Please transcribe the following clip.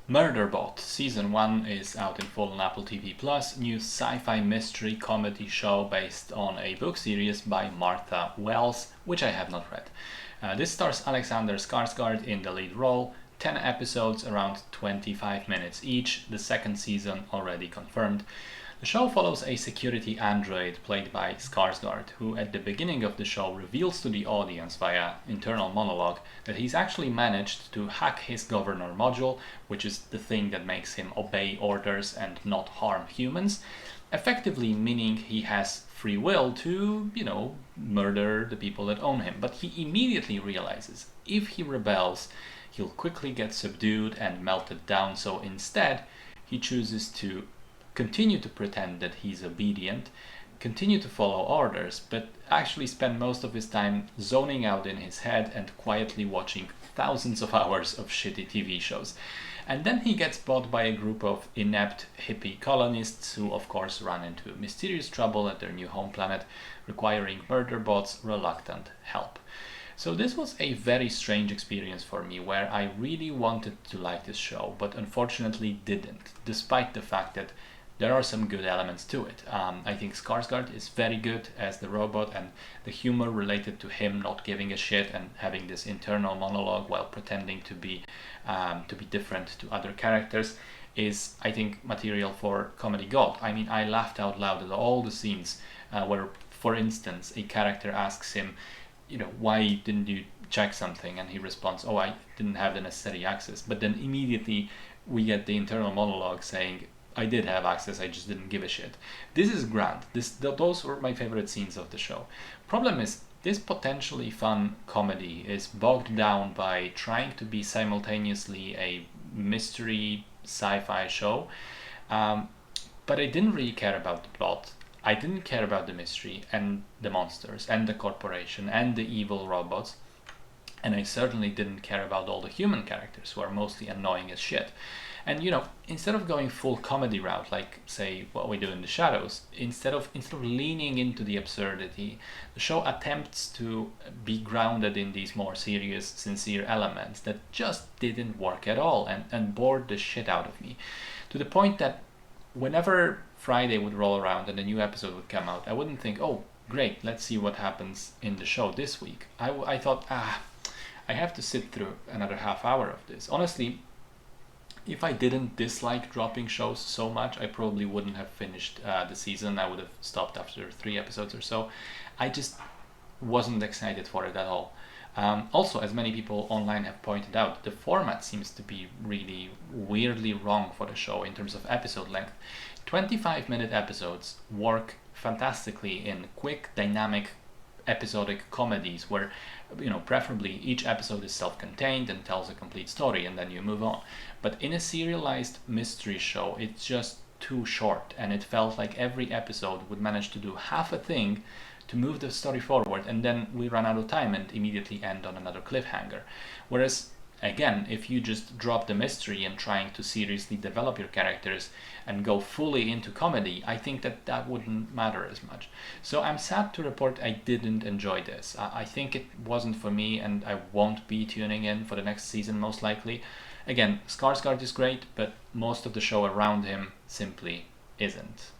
Murderbot Season 1 is out in full on Apple TV+, new sci-fi mystery comedy show based on a book series by Martha Wells, which I have not read. This stars Alexander Skarsgård in the lead role, 10 episodes around 25 minutes each, the second season already confirmed. The show follows a security android played by Skarsgård, who at the beginning of the show reveals to the audience via internal monologue that he's actually managed to hack his governor module, which is the thing that makes him obey orders and not harm humans, effectively meaning he has free will to, murder the people that own him. But he immediately realizes if he rebels, he'll quickly get subdued and melted down, so instead he chooses to continue to pretend that he's obedient, continue to follow orders, but actually spend most of his time zoning out in his head and quietly watching thousands of hours of shitty TV shows. And then he gets bought by a group of inept hippie colonists who of course run into mysterious trouble at their new home planet, requiring Murderbot's reluctant help. So this was a very strange experience for me, where I really wanted to like this show, but unfortunately didn't, despite the fact that there are some good elements to it. I think Skarsgård is very good as the robot, and the humor related to him not giving a shit and having this internal monologue while pretending to be different to other characters is, I think, material for comedy gold. I mean, I laughed out loud at all the scenes where, for instance, a character asks him, why didn't you check something? And he responds, oh, I didn't have the necessary access. But then immediately we get the internal monologue saying, I did have access, I just didn't give a shit. This is grand. Those were my favorite scenes of the show. Problem is, this potentially fun comedy is bogged down by trying to be simultaneously a mystery sci-fi show, but I didn't really care about the plot. I didn't care about the mystery and the monsters and the corporation and the evil robots, and I certainly didn't care about all the human characters who are mostly annoying as shit. And instead of going full comedy route, like say What We Do in the Shadows, instead of leaning into the absurdity, the show attempts to be grounded in these more serious, sincere elements that just didn't work at all and bored the shit out of me. To the point that whenever Friday would roll around and a new episode would come out, I wouldn't think, oh great, let's see what happens in the show this week. I thought, I have to sit through another half hour of this. Honestly, if I didn't dislike dropping shows so much, I probably wouldn't have finished the season. I would have stopped after 3 episodes or so. I just wasn't excited for it at all. Also, as many people online have pointed out, the format seems to be really weirdly wrong for the show in terms of episode length. 25-minute episodes work fantastically in quick, dynamic, episodic comedies where, preferably each episode is self-contained and tells a complete story and then you move on. But in a serialized mystery show, it's just too short, and it felt like every episode would manage to do half a thing to move the story forward, and then we run out of time and immediately end on another cliffhanger. Whereas, again, if you just drop the mystery and trying to seriously develop your characters and go fully into comedy, I think that wouldn't matter as much. So I'm sad to report I didn't enjoy this. I think it wasn't for me, and I won't be tuning in for the next season most likely. Again, Skarsgård is great, but most of the show around him simply isn't.